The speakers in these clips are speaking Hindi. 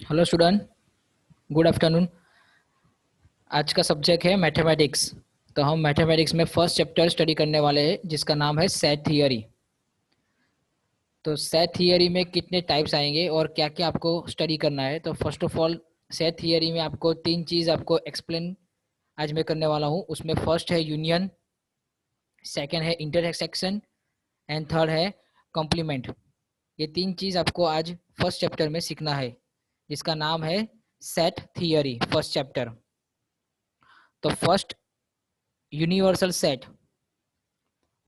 Hello student, good afternoon. आज का सब्जेक्ट है मैथमेटिक्स। तो हम मैथमेटिक्स में फर्स्ट चैप्टर स्टडी करने वाले हैं जिसका नाम है सेट थियरी। तो सेट थियरी में कितने टाइप्स आएंगे और क्या क्या आपको स्टडी करना है। तो first of all set theory में आपको तीन चीज़ आपको एक्सप्लेन आज मैं करने वाला हूँ। उसमें फर्स्ट है यूनियन, सेकेंड है इंटरसेक्शन एंड थर्ड है कॉम्प्लीमेंट। ये तीन चीज़ आपको आज फर्स्ट चैप्टर में सीखना है जिसका नाम है सेट थियरी फर्स्ट चैप्टर। तो first, universal set.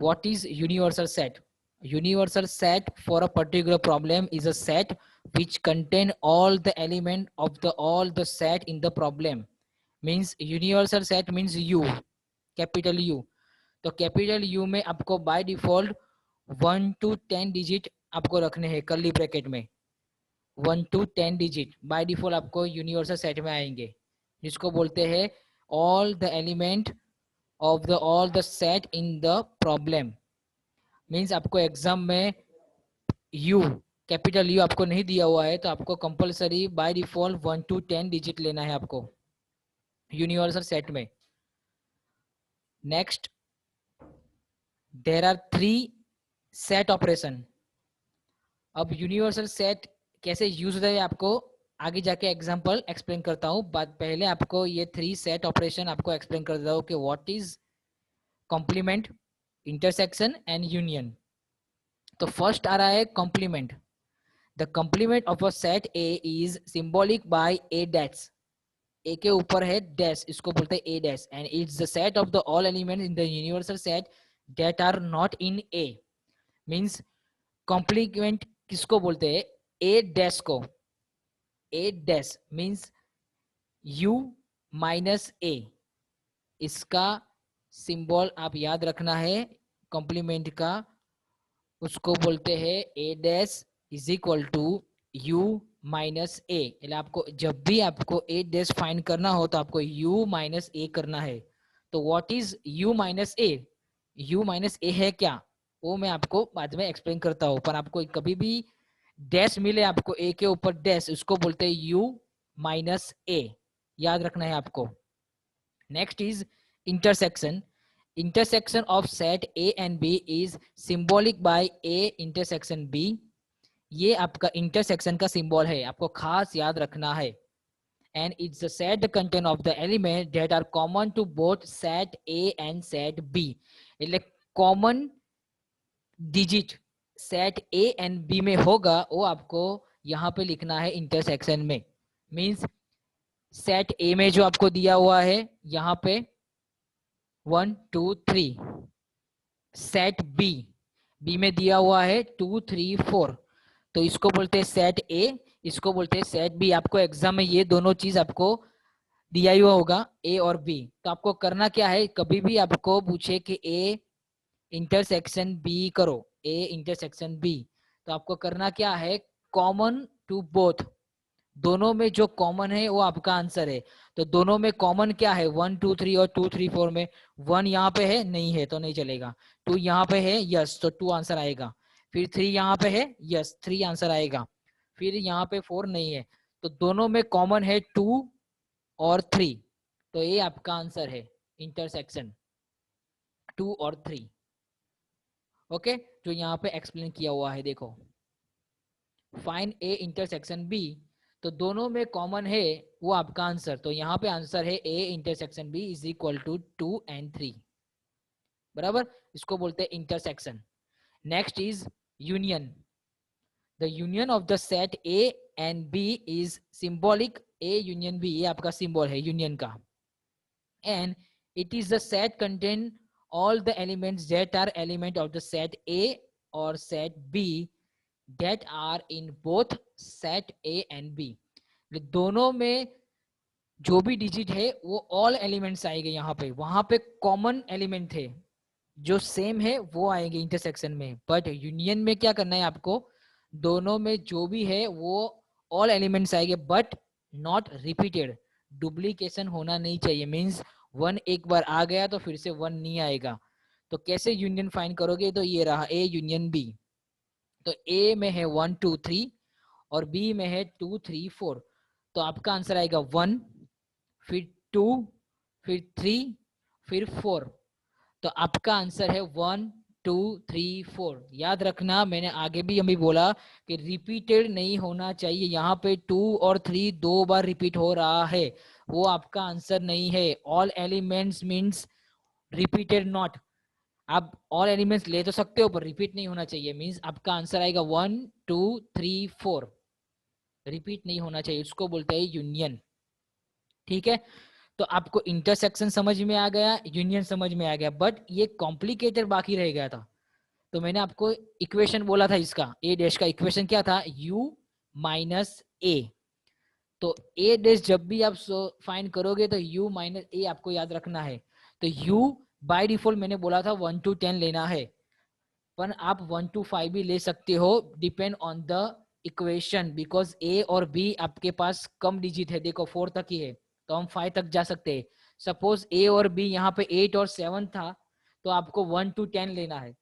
What is universal set? Universal set for a particular problem is a set which contain all the element of the all the set in the problem. Means universal set means U, capital U. तो कैपिटल यू में आपको बाय डिफॉल्ट 1 to 10 डिजिट आपको रखने हैं कर्ली ब्रैकेट में। 1 to 10 डिजिट बाय डिफॉल्ट आपको यूनिवर्सल सेट में आएंगे जिसको बोलते हैं all the element of the all the set in the problem. Means आपको एग्जाम में यू, कैपिटल यू आपको नहीं दिया हुआ है तो आपको compulsory by default 1 to 10 digit लेना है आपको यूनिवर्सल सेट में। Next, there are 3 set operation. अब यूनिवर्सल सेट कैसे यूज होता है आपको आगे जाके एग्जांपल एक्सप्लेन करता हूँ, बट पहले आपको ये 3 सेट ऑपरेशन आपको एक्सप्लेन कर देता हूँ कि what is complement, intersection and union. तो फर्स्ट आ रहा है complement. The complement of a set A is symbolic by a dash. A के ऊपर है डैश, इसको बोलते हैं A dash, and it's the set of the all element in the universal set that are not in A. Means complement किसको बोलते हैं? ए डैश को। A dash means U minus A. इसका सिंबल आप याद रखना है कॉम्प्लीमेंट का, उसको बोलते हैं A dash is equal to U minus A. એટલે आपको जब भी आपको ए डैश फाइंड करना हो तो आपको यू माइनस ए करना है। तो what is U minus A? U minus A है क्या वो मैं आपको बाद में एक्सप्लेन करता हूँ, पर आपको कभी भी डैश मिले आपको ए के ऊपर डैश, उसको बोलते हैं यू माइनस ए, याद रखना है आपको। Next is intersection. Intersection of set A and B is symbolic by A intersection B. ये आपका इंटरसेक्शन का सिंबल है, आपको खास याद रखना है। And it's the set the content of the element that are common to both set A and set B. એટલે common digit set A and B में होगा वो आपको यहाँ पे लिखना है इंटरसेक्शन में। मींस सेट ए में जो आपको दिया हुआ है यहाँ पे 1 2 3, सेट बी, बी में दिया हुआ है 2 3 4, तो इसको बोलते हैं सेट ए, इसको बोलते हैं सेट बी। आपको एग्जाम में ये दोनों चीज आपको दिया हुआ होगा ए और बी। तो आपको करना क्या है, कभी भी आपको पूछे कि ए इंटरसेक्शन बी करो, ए इंटरसेक्शन बी, तो आपको करना क्या है, कॉमन टू बोथ, दोनों में जो कॉमन है वो आपका आंसर है। तो दोनों में कॉमन क्या है, 1 2 3 और 2 3 4 में 1 यहाँ पे है, नहीं है तो नहीं चलेगा। 2 यहाँ पे है, यस, तो 2 आंसर आएगा। फिर 3 यहाँ पे है, यस, 3 आंसर आएगा। फिर यहाँ पे 4 नहीं है, तो दोनों में कॉमन है 2 और 3, तो ये आपका आंसर है इंटरसेक्शन 2 और 3। ओके, जो यहाँ पे एक्सप्लेन किया हुआ है देखो, फाइंड ए इंटरसेक्शन बी, तो दोनों में कॉमन है वो आपका आंसर। तो यहाँ पे आंसर है A intersection B is equal to 2 and 3, बराबर, इसको बोलते हैं intersection. Next is union. The union of the set A and B is symbolic, A union B, ये आपका सिंबल है यूनियन का। And it is the set contain all the elements that are element of the set A or set B that are in both set A and B। दोनों में जो भी डिजिट है वो ऑल एलिमेंट्स आएंगे यहाँ पे, वहां पे कॉमन एलिमेंट थे जो सेम है वो आएंगे इंटरसेक्शन में। बट यूनियन में क्या करना है आपको, दोनों में जो भी है वो ऑल एलिमेंट्स आएंगे बट नॉट रिपीटेड, डुप्लीकेशन होना नहीं चाहिए। मींस 1 एक बार आ गया तो फिर से 1 नहीं आएगा। तो कैसे यूनियन फाइंड करोगे, तो ये रहा ए यूनियन बी। तो ए में है 1 2 3 और बी में है 2 3 4, तो आपका आंसर आएगा 1, फिर 2, फिर 3, फिर 4। तो आपका आंसर है 1, 2, 3, 4। याद रखना, मैंने आगे भी अभी बोला कि रिपीटेड नहीं होना चाहिए। यहाँ पे 2 और 3 2 बार रिपीट हो रहा है, वो आपका आंसर नहीं है। All elements means repeated not. आप ऑल एलिमेंट्स ले तो सकते हो पर रिपीट नहीं होना चाहिए। मीन्स आपका आंसर आएगा 1, 2, 3, 4। रिपीट नहीं होना चाहिए, उसको बोलते हैं यूनियन। ठीक है, तो आपको इंटरसेक्शन समझ में आ गया, यूनियन समझ में आ गया, बट ये कॉम्प्लिकेटेड बाकी रह गया था। तो मैंने आपको इक्वेशन बोला था इसका, ए डैश का इक्वेशन क्या था, u माइनस ए। तो ए डैश जब भी आप फाइंड करोगे तो u माइनस ए आपको याद रखना है। तो u बाय डिफॉल्ट मैंने बोला था 1 to 10 लेना है, पर आप 1 to 5 भी ले सकते हो, depend on the equation. Because A और बी आपके पास कम डिजिट है, देखो 4 तक ही है, तो हम 5 तक जा सकते हैं। सपोज ए और बी यहाँ पे 8 और 7 था, तो आपको 1 to 10 लेना है।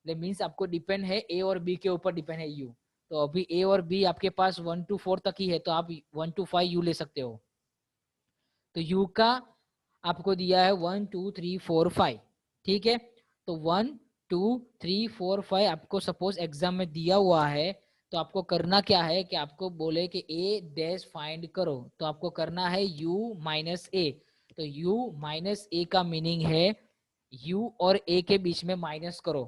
मीन्स आपको डिपेंड है ए और बी के ऊपर डिपेंड है यू। तो अभी ए और बी आपके पास 1 to 4 तक ही है, तो आप 1 to 5 यू ले सकते हो। तो यू का आपको दिया है 1, 2, 3, 4, 5। ठीक है, तो 1, 2, 3, 4, 5 आपको सपोज एग्जाम में दिया हुआ है। तो आपको करना क्या है कि आपको बोले कि ए डैश फाइंड करो, तो आपको करना है u माइनस ए। तो u माइनस ए का मीनिंग है u और a के बीच में माइनस करो।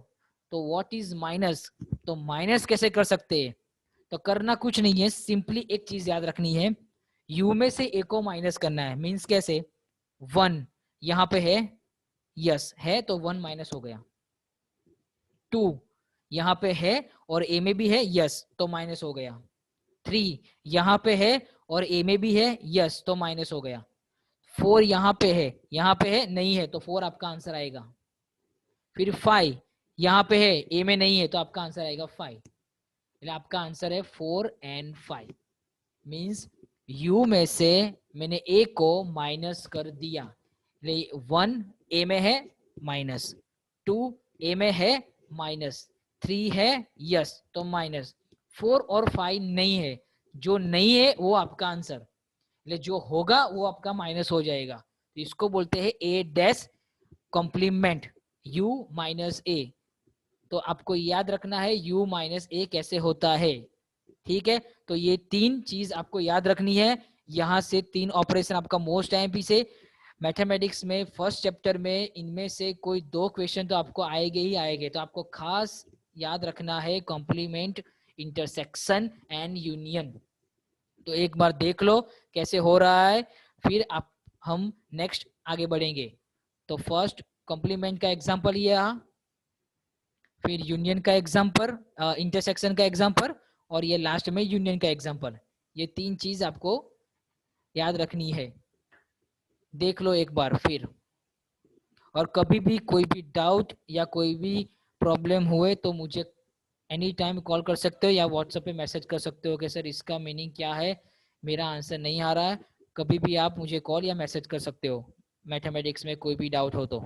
तो व्हाट इज माइनस, तो माइनस कैसे कर सकते हैं, तो करना कुछ नहीं है, सिंपली एक चीज याद रखनी है, u में से a को माइनस करना है। मीन्स कैसे, 1 यहाँ पे है, यस है, तो 1 माइनस हो गया। 2 यहाँ पे है और a में भी है, यस, तो माइनस हो गया। 3 यहाँ पे है और a में भी है, यस, तो माइनस हो गया। 4 यहाँ पे है नहीं है, तो 4 आपका आंसर आएगा। फिर 5 यहाँ पे है, a में नहीं है, तो आपका आंसर आएगा 5। आपका आंसर है 4 and 5। मीन्स u में से मैंने a को माइनस कर दिया। 1 a में है माइनस, 2 a में है माइनस, 3 है यस, तो माइनस। 4 और 5 नहीं है, जो नहीं है वो आपका आंसर, जो होगा वो आपका माइनस हो जाएगा। तो इसको बोलते हैं a dash complement, u minus a। तो आपको याद रखना है u माइनस a कैसे होता है। ठीक है, तो ये 3 चीज आपको याद रखनी है। यहाँ से 3 ऑपरेशन आपका मोस्ट आईएमपी से मैथमेटिक्स में फर्स्ट चैप्टर में इनमें से कोई 2 क्वेश्चन तो आपको आएंगे ही आएंगे। तो आपको खास याद रखना है कॉम्प्लीमेंट, इंटरसेक्शन एंड यूनियन। तो एक बार देख लो कैसे हो रहा है, फिर आप हम नेक्स्ट आगे बढ़ेंगे। तो फर्स्ट कॉम्प्लीमेंट का एग्जांपल ये रहा, फिर यूनियन का एग्जांपल, इंटरसेक्शन का एग्जांपल, और ये लास्ट में यूनियन का एग्जांपल। ये 3 चीज आपको याद रखनी है। देख लो एक बार फिर, और कभी भी कोई भी डाउट या कोई भी प्रॉब्लम हुए तो मुझे एनी टाइम कॉल कर सकते हो या व्हाट्सएप पे मैसेज कर सकते हो कि सर इसका मीनिंग क्या है, मेरा आंसर नहीं आ रहा है। कभी भी आप मुझे कॉल या मैसेज कर सकते हो, मैथमेटिक्स में कोई भी डाउट हो तो।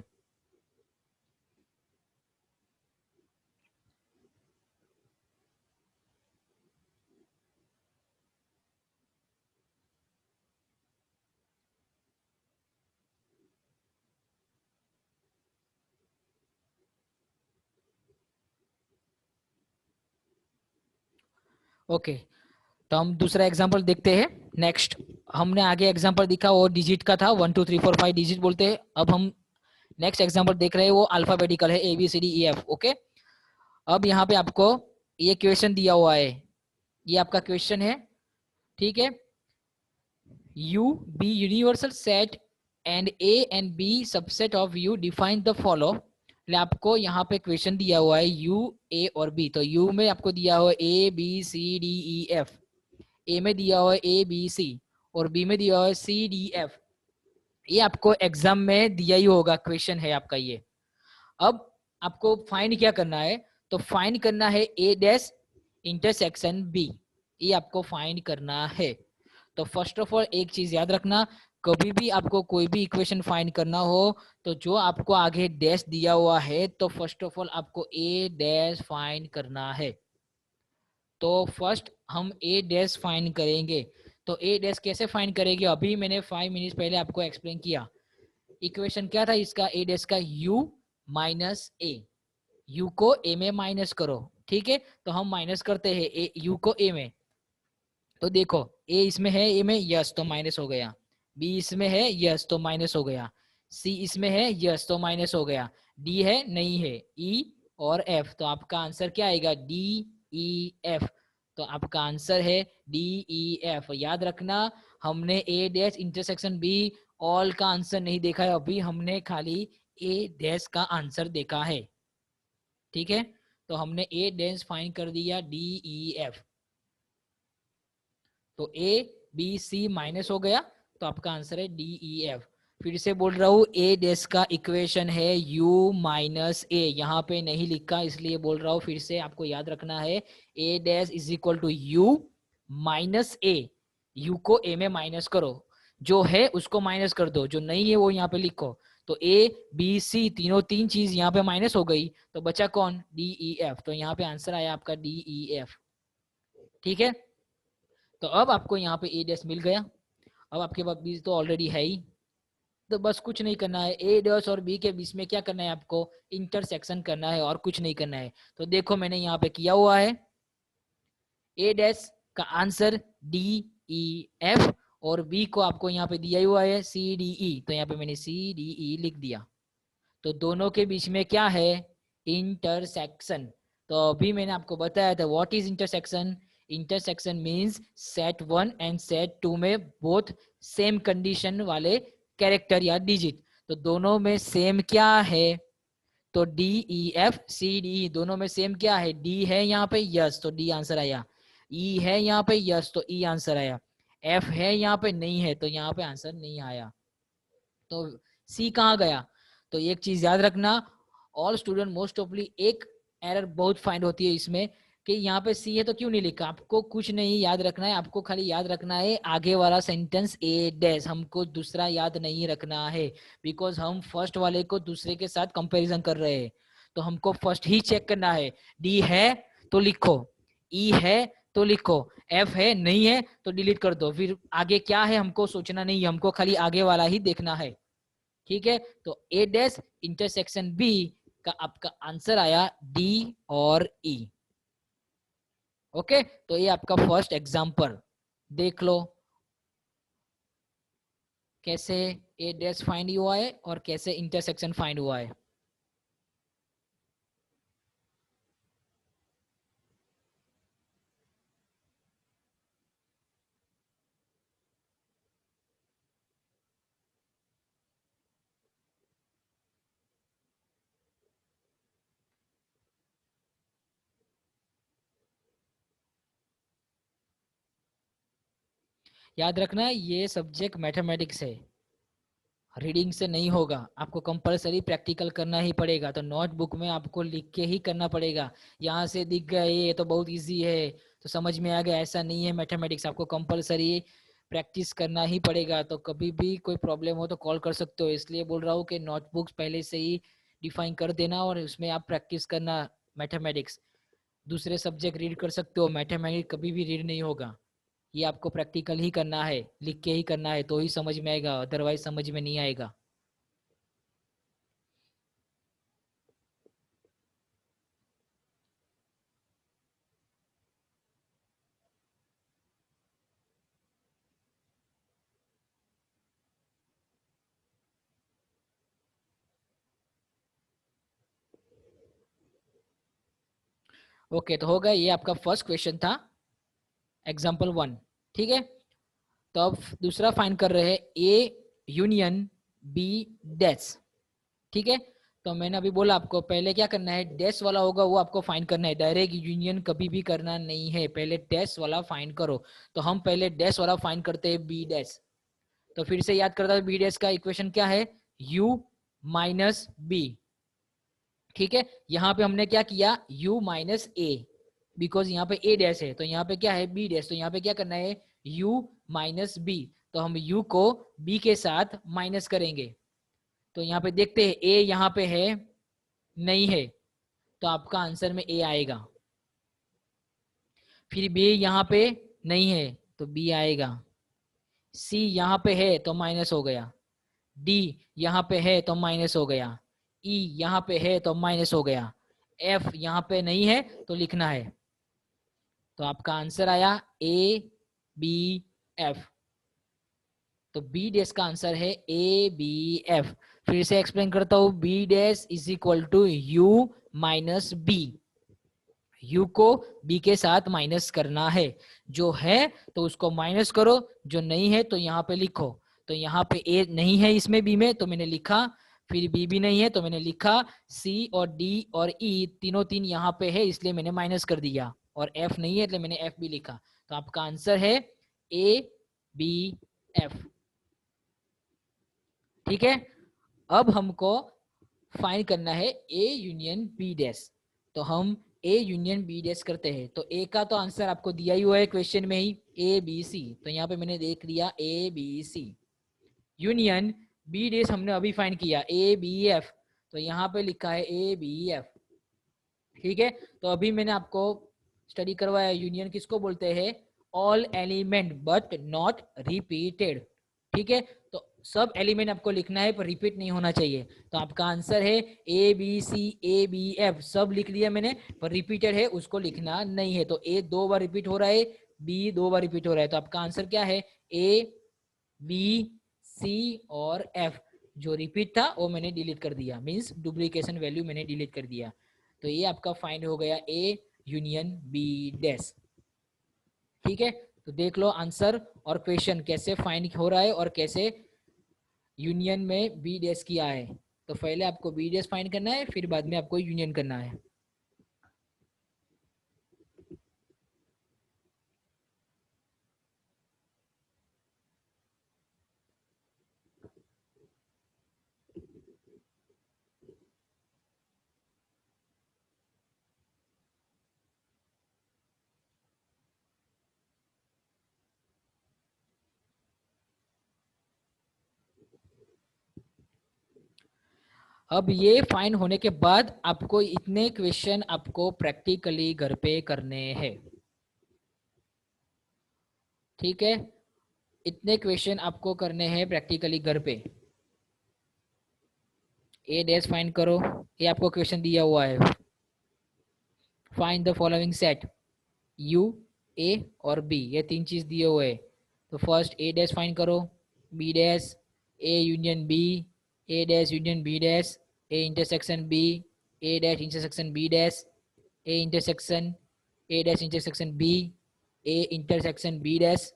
ओके, तो हम दूसरा एग्जांपल देखते हैं। नेक्स्ट हमने आगे एग्जांपल दिखा वो डिजिट का था, 1 2 3 4 5 डिजिट बोलते हैं। अब हम नेक्स्ट एग्जांपल देख रहे हैं वो अल्फाबेटिकल है, ABCDEF। ओके, अब यहाँ पे आपको ये क्वेश्चन दिया हुआ है, ये आपका क्वेश्चन है। ठीक है, U be universal set and A and B subset of U, define the follow। आपको यहाँ पे क्वेश्चन दिया हुआ है U, A और B। तो U में आपको दिया हुआ है ABCDEF, A में दिया हुआ है ABC और B में दिया हुआ है CDF। ये आपको एग्जाम में दिया ही होगा, क्वेश्चन है आपका ये। अब आपको फाइंड क्या करना है, तो फाइंड करना है A डैश इंटरसेक्शन B, ये आपको फाइंड करना है। तो फर्स्ट ऑफ ऑल एक चीज याद रखना, कभी भी आपको कोई भी इक्वेशन फाइंड करना हो तो जो आपको आगे डैश दिया हुआ है, तो फर्स्ट ऑफ ऑल आपको A डैश फाइंड करना है। तो फर्स्ट हम A डैश फाइंड करेंगे। तो ए डैश कैसे फाइंड करेगी, अभी मैंने 5 मिनट पहले आपको एक्सप्लेन किया। इक्वेशन क्या था इसका, ए डैश का u माइनस ए, u को a में माइनस करो, ठीक है। तो हम माइनस करते हैं u को a में, तो देखो a इसमें है a में, यस तो माइनस हो गया, b इसमें है यस तो माइनस हो गया, c इसमें है यस तो माइनस हो गया, d है नहीं है, e और f, तो आपका आंसर क्या आएगा, d e f। तो आपका आंसर है d e f। याद रखना हमने a dash intersection b all का आंसर नहीं देखा है, अभी हमने खाली a डैश का आंसर देखा है, ठीक है। तो हमने a डैश फाइंड कर दिया d e f, तो ए बी सी माइनस हो गया, तो आपका आंसर है डी ई एफ। फिर से बोल रहा हूँ ए डैश का इक्वेशन है u माइनस ए, यहाँ पे नहीं लिखा इसलिए बोल रहा हूँ, फिर से आपको याद रखना है A dash is equal to U minus A, U को ए में माइनस करो, जो है उसको माइनस कर दो, जो नहीं है वो यहाँ पे लिखो। तो ए बी सी तीनों तीन चीज यहाँ पे माइनस हो गई, तो बचा कौन, डी ई एफ। तो यहाँ पे आंसर आया आपका डी ई एफ, ठीक है। तो अब आपको यहाँ पे ए डैश मिल गया, अब आपके पास बी तो ऑलरेडी है ही, तो बस कुछ नहीं करना है, ए डैश और बी के बीच में क्या करना है आपको, इंटरसेक्शन करना है और कुछ नहीं करना है। तो देखो मैंने यहाँ पे किया हुआ है, ए डैश का आंसर डी ई एफ और बी को आपको यहाँ पे दिया हुआ है सी डी ई, तो यहाँ पे मैंने सी डी ई लिख दिया। तो दोनों के बीच में क्या है, इंटरसेक्शन। तो अभी मैंने आपको बताया था what is intersection. Intersection means set 1 and set 2 में बोथ सेम कंडीशन वाले कैरेक्टर या डिजिट, तो दोनों में सेम क्या है, तो D E F C D दोनों में सेम क्या है, डी है यहाँ पे यस तो डी आंसर आया, ई है यहाँ पे यस तो ई आंसर आया, एफ है यहाँ पे नहीं है तो यहाँ पे आंसर नहीं आया। तो सी कहाँ गया, तो एक चीज याद रखना, ऑल स्टूडेंट मोस्ट ऑफली एक एरर बहुत फाइंड होती है इसमें कि यहाँ पे सी है तो क्यों नहीं लिखा। आपको कुछ नहीं याद रखना है, आपको खाली याद रखना है आगे वाला सेंटेंस ए डैश, हमको दूसरा याद नहीं रखना है, बिकॉज हम फर्स्ट वाले को दूसरे के साथ कंपैरिजन कर रहे हैं, तो हमको फर्स्ट ही चेक करना है। डी है तो लिखो, ई है तो लिखो, एफ है नहीं है तो डिलीट कर दो, फिर आगे क्या है हमको सोचना नहीं है, हमको खाली आगे वाला ही देखना है, ठीक है। तो ए डैश इंटरसेक्शन बी का आपका आंसर आया डी और ई, ओके। तो ये आपका फर्स्ट एग्जांपल देख लो कैसे ए डैश फाइंड हुआ है और कैसे इंटरसेक्शन फाइंड हुआ है। याद रखना ये सब्जेक्ट मैथमेटिक्स है, रीडिंग से नहीं होगा, आपको कंपलसरी प्रैक्टिकल करना ही पड़ेगा, तो नोटबुक में आपको लिख के ही करना पड़ेगा। यहाँ से दिख गया ये तो बहुत इजी है तो समझ में आ गया, ऐसा नहीं है मैथमेटिक्स, आपको कंपलसरी प्रैक्टिस करना ही पड़ेगा। तो कभी भी कोई प्रॉब्लम हो तो कॉल कर सकते हो, इसलिए बोल रहा हूँ कि नोटबुक्स पहले से ही डिफाइन कर देना और उसमें आप प्रैक्टिस करना मैथमेटिक्स। दूसरे सब्जेक्ट रीड कर सकते हो, मैथमेटिक्स कभी भी रीड नहीं होगा, ये आपको प्रैक्टिकल ही करना है, लिख के ही करना है तो ही समझ में आएगा, अदरवाइज समझ में नहीं आएगा। ओके तो होगा, ये आपका फर्स्ट क्वेश्चन था एग्जाम्पल 1, ठीक है। तो अब दूसरा फाइंड कर रहे हैं ए यूनियन बी डैश, ठीक है। तो मैंने अभी बोला आपको पहले क्या करना है, डैश वाला होगा वो आपको फाइंड करना है, डायरेक्ट यूनियन कभी भी करना नहीं है, पहले डैश वाला फाइंड करो। तो हम पहले डैश वाला फाइंड करते हैं बी डैश। तो फिर से याद करता है बी डैश का इक्वेशन क्या है, u माइनस बी, ठीक है। यहाँ पे हमने क्या किया u माइनस ए, बिकॉज यहाँ पे a डैश है, तो यहाँ पे क्या है b डैश, तो यहाँ पे क्या करना है u माइनस बी, तो हम u को b के साथ माइनस करेंगे। तो यहाँ पे देखते हैं a यहाँ पे है नहीं है, तो आपका आंसर में a आएगा। फिर b यहाँ पे नहीं है तो b आएगा, सी यहाँ पे है तो माइनस हो गया, डी यहाँ पे है तो माइनस हो गया, ई यहाँ पे है तो माइनस हो गया, एफ यहाँ पे नहीं है तो लिखना है। तो आपका आंसर आया ए बी एफ। तो बी डैश का आंसर है ए बी एफ। फिर से एक्सप्लेन करता हूं, B dash is equal to U minus B. U को बी के साथ माइनस करना है, जो है तो उसको माइनस करो, जो नहीं है तो यहाँ पे लिखो। तो यहाँ पे ए नहीं है इसमें बी में तो मैंने लिखा, फिर बी भी नहीं है तो मैंने लिखा, सी और डी और ई तीनों तीन यहाँ पे है इसलिए मैंने माइनस कर दिया, और एफ नहीं है इसलिए मैंने एफ भी लिखा। तो आपका आंसर है ए बी एफ। ठीक है, अब हमको फाइंड करना है ए यूनियन बी डैश। तो हम ए यूनियन बी डैश करते हैं। तो ए का तो आंसर आपको दिया ही हुआ है क्वेश्चन में ही, ए बी सी। तो यहाँ पे मैंने देख लिया A B C. Union B dash हमने अभी फाइंड किया ए बी एफ, तो यहाँ पे लिखा है ए बी एफ। ठीक है, तो अभी मैंने आपको स्टडी करवाया यूनियन किसको बोलते हैं, all element but not repeated. ठीक है, तो सब एलिमेंट आपको लिखना है पर रिपीट नहीं होना चाहिए। तो आपका आंसर है A B C A B F, सब लिख लिया मैंने, पर रिपीटेड है उसको लिखना नहीं है। तो ए 2 बार रिपीट हो रहा है, बी 2 बार रिपीट हो रहा है। तो आपका आंसर क्या है, ए बी सी और एफ। जो रिपीट था वो मैंने डिलीट कर दिया, मीन्स डुप्लीकेशन वैल्यू मैंने डिलीट कर दिया। तो ये आपका फाइंड हो गया ए यूनियन बी डैश। ठीक है, तो देख लो आंसर और क्वेश्चन कैसे फाइंड हो रहा है और कैसे यूनियन में बी डैश किया है। तो पहले आपको बी डैश फाइंड करना है, फिर बाद में आपको यूनियन करना है। अब ये फाइन होने के बाद आपको इतने क्वेश्चन आपको प्रैक्टिकली घर पे करने हैं। ठीक है, इतने क्वेश्चन आपको करने हैं प्रैक्टिकली घर पे। ए डैश फाइंड करो, ये आपको क्वेश्चन दिया हुआ है, find the following set U A और बी, ये तीन चीज दिए हुए हैं। तो फर्स्ट ए डैश फाइंड करो, B dash, A union B, A dash union B dash, A intersection B, A dash intersection B dash, A intersection, A dash intersection B, A intersection B dash,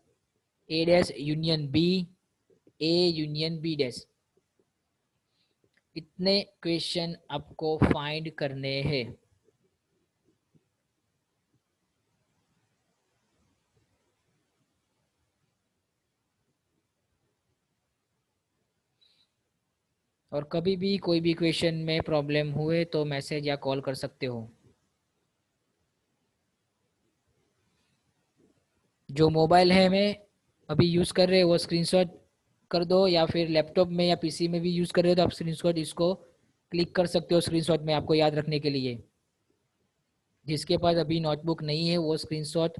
A dash union B, A union B dash. इतने क्वेश्चन आपको फाइंड करने हैं। और कभी भी कोई भी क्वेश्चन में प्रॉब्लम हुए तो मैसेज या कॉल कर सकते हो। जो मोबाइल है मैं अभी यूज़ कर रहे हो वो स्क्रीनशॉट कर दो, या फिर लैपटॉप में या पीसी में भी यूज़ कर रहे हो तो आप स्क्रीनशॉट इसको क्लिक कर सकते हो स्क्रीनशॉट में, आपको याद रखने के लिए। जिसके पास अभी नोटबुक नहीं है वो स्क्रीनशॉट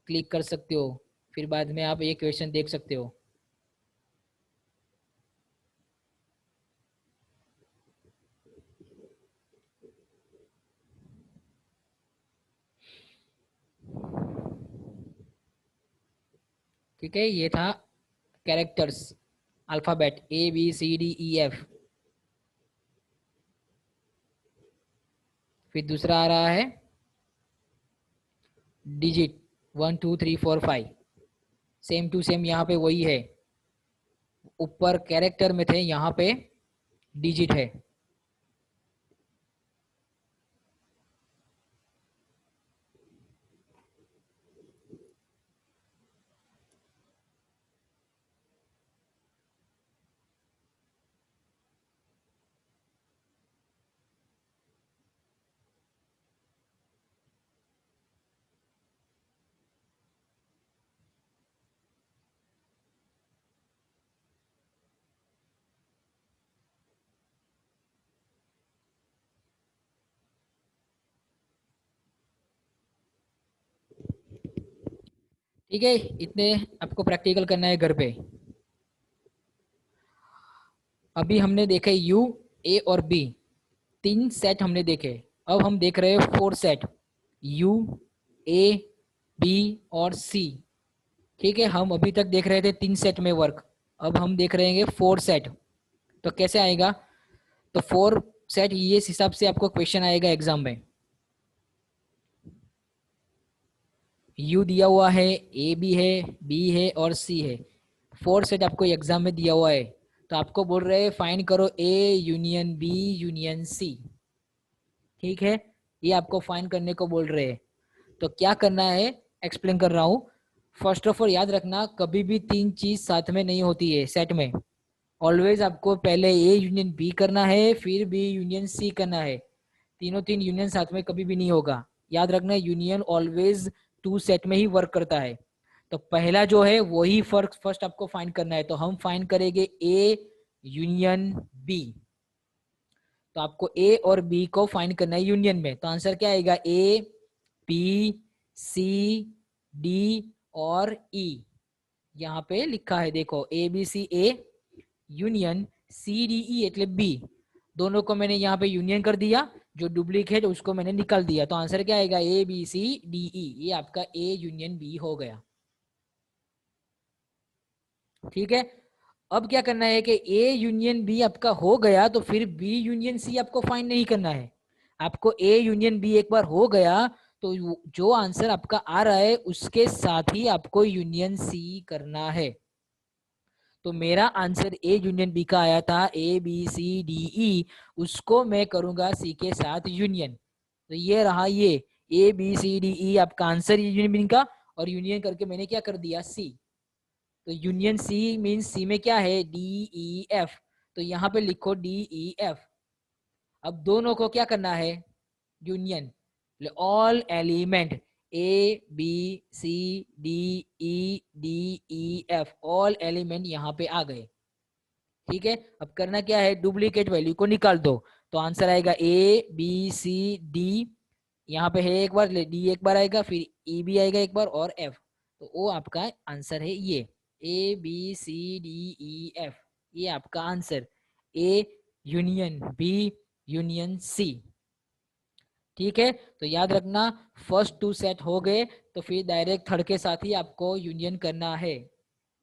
क्लिक कर सकते हो, फिर बाद में आप ये क्वेश्चन देख सकते हो। ठीक है, ये था characters, alphabet A B C D E F. फिर दूसरा आ रहा है डिजिट, 1 2 3 4 5, सेम टू सेम यहाँ पे वही है, ऊपर कैरेक्टर में थे यहाँ पे डिजिट है। ठीक है, इतने आपको प्रैक्टिकल करना है घर पे। अभी हमने देखे यू, ए और बी, 3 सेट हमने देखे। अब हम देख रहे हैं 4 सेट, यू, ए, बी और सी। ठीक है, हम अभी तक देख रहे थे 3 सेट में वर्क, अब हम देख रहे हैं 4 सेट। तो कैसे आएगा? तो 4 सेट ये इस हिसाब से आपको क्वेश्चन आएगा एग्जाम में। यू दिया हुआ है, ए भी है, बी है और सी है। 4 सेट आपको एग्जाम में दिया हुआ है, तो आपको बोल रहे हैं फाइंड करो A union B union C. ठीक है, ये आपको फाइंड करने को बोल रहे हैं। तो क्या करना है, एक्सप्लेन कर रहा हूँ। फर्स्ट ऑफ ऑल याद रखना, कभी भी 3 चीज साथ में नहीं होती है सेट में। ऑलवेज आपको पहले ए यूनियन बी करना है, फिर बी यूनियन सी करना है। तीनों तीन यूनियन साथ में कभी भी नहीं होगा। याद रखना, यूनियन ऑलवेज 2 सेट में ही वर्क करता है। तो पहला जो है वही फर्स्ट आपको फाइंड करना है। तो हम फाइंड करेंगे ए यूनियन बी। तो आपको ए और बी को फाइंड करना है यूनियन में। तो आंसर क्या आएगा? ए, बी, सी, डी और ई। यहाँ पे लिखा है देखो, A B C A union C D E એટલે बी। दोनों को मैंने यहाँ पे यूनियन कर दिया, जो डुप्लीकेट उसको मैंने निकाल दिया। तो आंसर क्या आएगा? A B C D E. ये आपका ए यूनियन बी हो गया। ठीक है, अब क्या करना है कि ए यूनियन बी आपका हो गया, तो फिर बी यूनियन सी आपको फाइंड नहीं करना है। आपको ए यूनियन बी एक बार हो गया, तो जो आंसर आपका आ रहा है उसके साथ ही आपको यूनियन सी करना है। तो मेरा आंसर ए यूनियन बी का आया था, ए बी सी डी ई, उसको मैं करूंगा सी के साथ यूनियन। तो ये रहा, ये ए बी सी डी ई आपका आंसर यूनियन बी का, और यूनियन करके मैंने क्या कर दिया? सी। तो यूनियन सी मीन्स सी में क्या है? D E F. तो यहाँ पे लिखो डी ई एफ। अब दोनों को क्या करना है? Union. All element A B C D E D E F, all element यहाँ पे आ गए। ठीक है, अब करना क्या है? डुप्लीकेट वैल्यू को निकाल दो। तो आंसर आएगा ए बी सी डी, यहाँ पे है एक बार, डी एक बार आएगा, फिर ई भी आएगा एक बार, और एफ। तो वो आपका आंसर है ये, A B C D E F. ये आपका answer, A union B union C. ठीक है, तो याद रखना, फर्स्ट 2 सेट हो गए, तो फिर डायरेक्ट थर्ड के साथ ही आपको यूनियन करना है।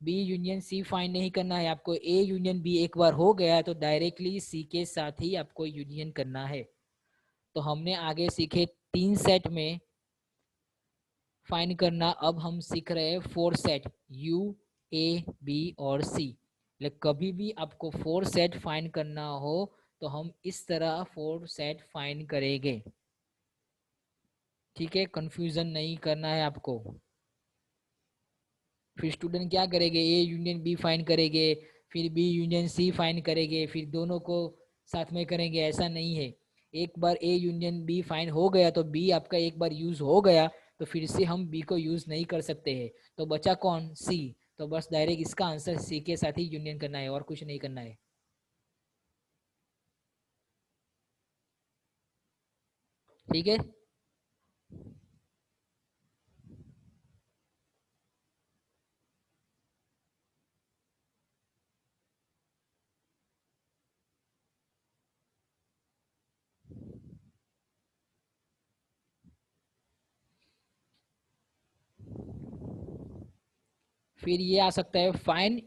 बी यूनियन सी फाइंड नहीं करना है आपको। ए यूनियन बी एक बार हो गया तो डायरेक्टली सी के साथ ही आपको यूनियन करना है। तो हमने आगे सीखे 3 सेट में फाइंड करना, अब हम सीख रहे हैं 4 सेट, यू, ए, बी और सी। लेकिन कभी भी आपको 4 सेट फाइंड करना हो तो हम इस तरह 4 सेट फाइंड करेंगे। ठीक है, कंफ्यूजन नहीं करना है आपको। फिर स्टूडेंट क्या करेंगे? ए यूनियन बी फाइंड करेंगे, फिर बी यूनियन सी फाइंड करेंगे, फिर दोनों को साथ में करेंगे। ऐसा नहीं है। एक बार ए यूनियन बी फाइंड हो गया तो बी आपका एक बार यूज हो गया, तो फिर से हम बी को यूज नहीं कर सकते हैं। तो बचा कौन? सी। तो बस डायरेक्ट इसका आंसर सी के साथ ही यूनियन करना है, और कुछ नहीं करना है। ठीक है, फिर ये आ सकता है find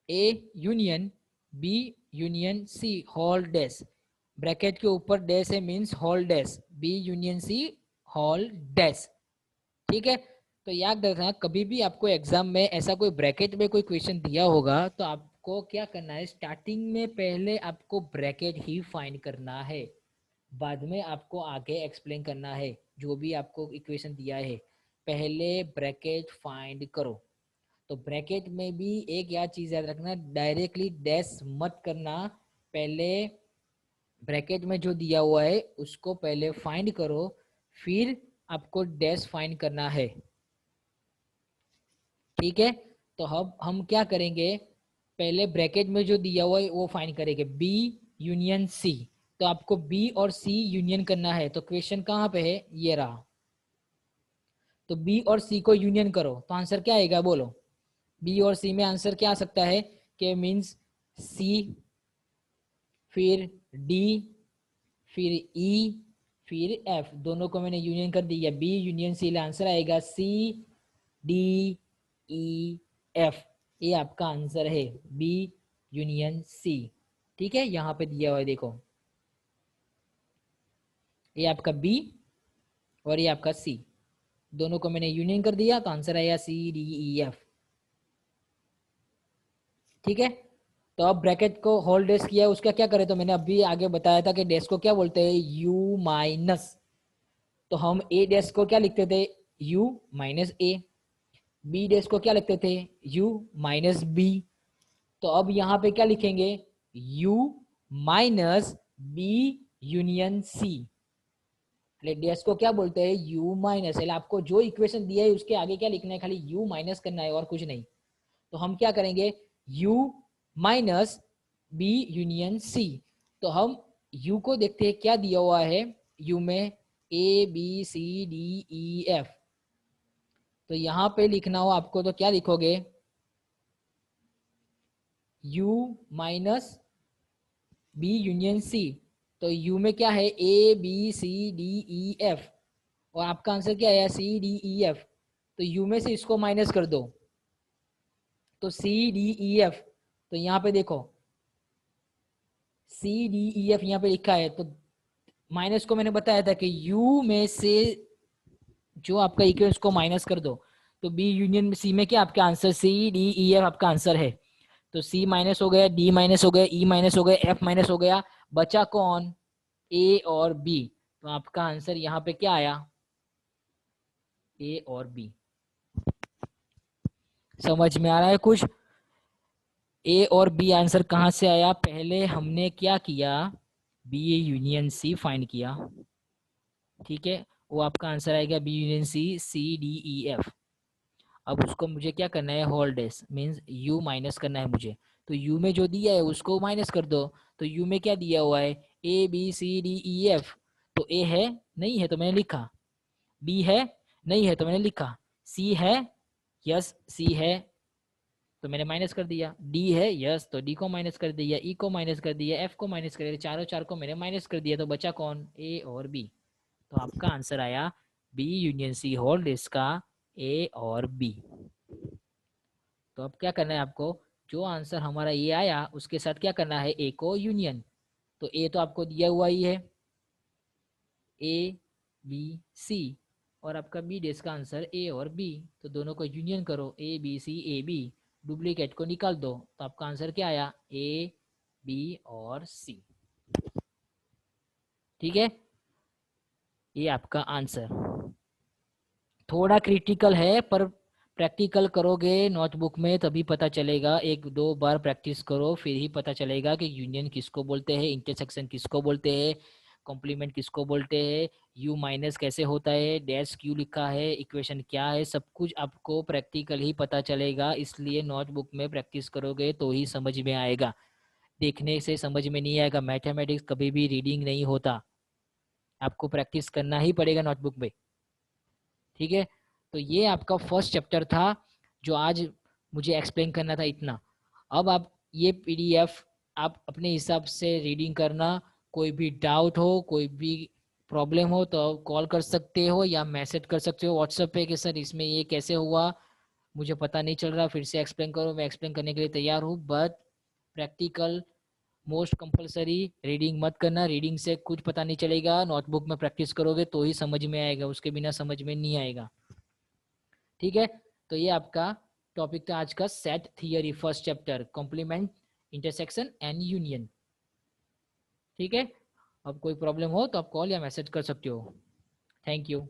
A union B union C whole dash. Bracket के ऊपर डैश है, means whole dash, B union C whole dash. ठीक है, तो याद रखना, कभी भी आपको एग्जाम में ऐसा कोई ब्रैकेट में कोई क्वेश्चन दिया होगा तो आपको क्या करना है? स्टार्टिंग में पहले आपको ब्रैकेट ही फाइंड करना है, बाद में आपको आगे एक्सप्लेन करना है। जो भी आपको इक्वेशन दिया है, पहले ब्रैकेट फाइंड करो। तो ब्रैकेट में भी एक याद चीज याद रखना, डायरेक्टली डैश मत करना। पहले ब्रैकेट में जो दिया हुआ है उसको पहले फाइंड करो, फिर आपको डैश फाइंड करना है। ठीक है, तो अब हम क्या करेंगे? पहले ब्रैकेट में जो दिया हुआ है वो फाइंड करेंगे, बी यूनियन सी। तो आपको बी और सी यूनियन करना है। तो क्वेश्चन कहाँ पे है? ये रहा। तो बी और सी को यूनियन करो, तो आंसर क्या आएगा? बोलो। बी और सी में आंसर क्या आ सकता है? कि मीन्स सी फिर डी, फिर ई, फिर एफ, दोनों को मैंने यूनियन कर दिया, बी यूनियन सी, आंसर आएगा सी डी ई एफ। ये आपका आंसर है बी यूनियन सी। ठीक है, यहाँ पे दिया हुआ है देखो, ये आपका बी और ये आपका सी, दोनों को मैंने यूनियन कर दिया तो आंसर आएगा सी डी ई एफ। ठीक है, तो अब ब्रैकेट को होल डेस्क किया, उसका क्या करें, तो मैंने अभी आगे बताया था कि डेस्क को क्या बोलते हैं, यू माइनस। तो हम ए डेस्क को क्या लिखते थे, U minus A. B dash को क्या लिखते थे, यू माइनस बी। तो अब यहाँ पे क्या लिखेंगे, U minus B union C. Dash को क्या बोलते हैं, यू माइनस। आपको जो इक्वेशन दिया है उसके आगे क्या लिखना है, खाली यू माइनस करना है और कुछ नहीं। तो हम क्या करेंगे, u minus B union C. तो हम u को देखते हैं क्या दिया हुआ है, u में a b c d e f। तो यहां पे लिखना हो आपको तो क्या लिखोगे, u minus b union c। तो u में क्या है, a b c d e f, और आपका आंसर क्या है, c d e f। तो u में से इसको माइनस कर दो, तो c d e f। तो यहाँ पे देखो सी डी ई एफ यहाँ पे लिखा है, तो माइनस को मैंने बताया था कि यू में से जो आपका इक्वेशन उसको माइनस कर दो। तो बी यूनियन सी में क्या आपका answer, C D E F आपका आंसर है। तो सी माइनस हो गया, डी माइनस हो गया, ई माइनस हो गया, एफ माइनस हो गया, बचा कौन, ए और बी। तो आपका आंसर यहाँ पे क्या आया, ए और बी। समझ में आ रहा है कुछ, ए और बी आंसर कहाँ से आया, पहले हमने क्या किया, बी यूनियन सी फाइंड किया। ठीक है, वो आपका आंसर आएगा B union C, C D E F. अब उसको मुझे क्या करना है, whole dash means U minus करना है मुझे। तो यू में जो दिया है उसको माइनस कर दो। तो यू में क्या दिया हुआ है, A B C D E F. तो ए है, नहीं है तो मैंने लिखा, बी है, नहीं है तो मैंने लिखा, सी है, यस सी है तो मैंने माइनस कर दिया, डी है यस तो डी को माइनस कर दिया, ई को माइनस कर दिया, एफ को माइनस कर दिया, चारों चार को मैंने माइनस कर दिया, तो बचा कौन, ए और बी। तो आपका आंसर आया बी यूनियन सी होल्ड इसका ए और बी। तो अब क्या करना है आपको, जो आंसर हमारा ये आया उसके साथ क्या करना है, ए को यूनियन। तो ए तो आपको दिया हुआ ही है, ए बी सी, और आपका बी डेस का आंसर ए और बी। तो दोनों को यूनियन करो, A B C A B, duplicate को निकाल दो, तो आपका आंसर क्या आया, ए बी और सी। ठीक है, ये आपका आंसर थोड़ा क्रिटिकल है, पर प्रैक्टिकल करोगे नोटबुक में तभी पता चलेगा, एक दो बार प्रैक्टिस करो फिर ही पता चलेगा कि यूनियन किसको बोलते हैं, इंटरसेक्शन किसको बोलते हैं, कॉम्प्लीमेंट किसको बोलते हैं, यू माइनस कैसे होता है, डैश क्यों लिखा है, इक्वेशन क्या है, सब कुछ आपको प्रैक्टिकल ही पता चलेगा। इसलिए नोटबुक में प्रैक्टिस करोगे तो ही समझ में आएगा, देखने से समझ में नहीं आएगा। मैथमेटिक्स कभी भी रीडिंग नहीं होता, आपको प्रैक्टिस करना ही पड़ेगा नोटबुक में। ठीक है, तो ये आपका फर्स्ट चैप्टर था जो आज मुझे एक्सप्लेन करना था इतना। अब आप ये पीडीएफ आप अपने हिसाब से रीडिंग करना, कोई भी डाउट हो, कोई भी प्रॉब्लम हो तो कॉल कर सकते हो या मैसेज कर सकते हो व्हाट्सएप पे कि सर इसमें ये कैसे हुआ, मुझे पता नहीं चल रहा, फिर से एक्सप्लेन करो, मैं एक्सप्लेन करने के लिए तैयार हूँ। But practical most compulsory, reading मत करना, रीडिंग से कुछ पता नहीं चलेगा, नोटबुक में प्रैक्टिस करोगे तो ही समझ में आएगा, उसके बिना समझ में नहीं आएगा। ठीक है, तो ये आपका टॉपिक था आज का, set theory first chapter, complement, intersection and union. ठीक है, अब कोई प्रॉब्लम हो तो आप कॉल या मैसेज कर सकते हो। Thank you.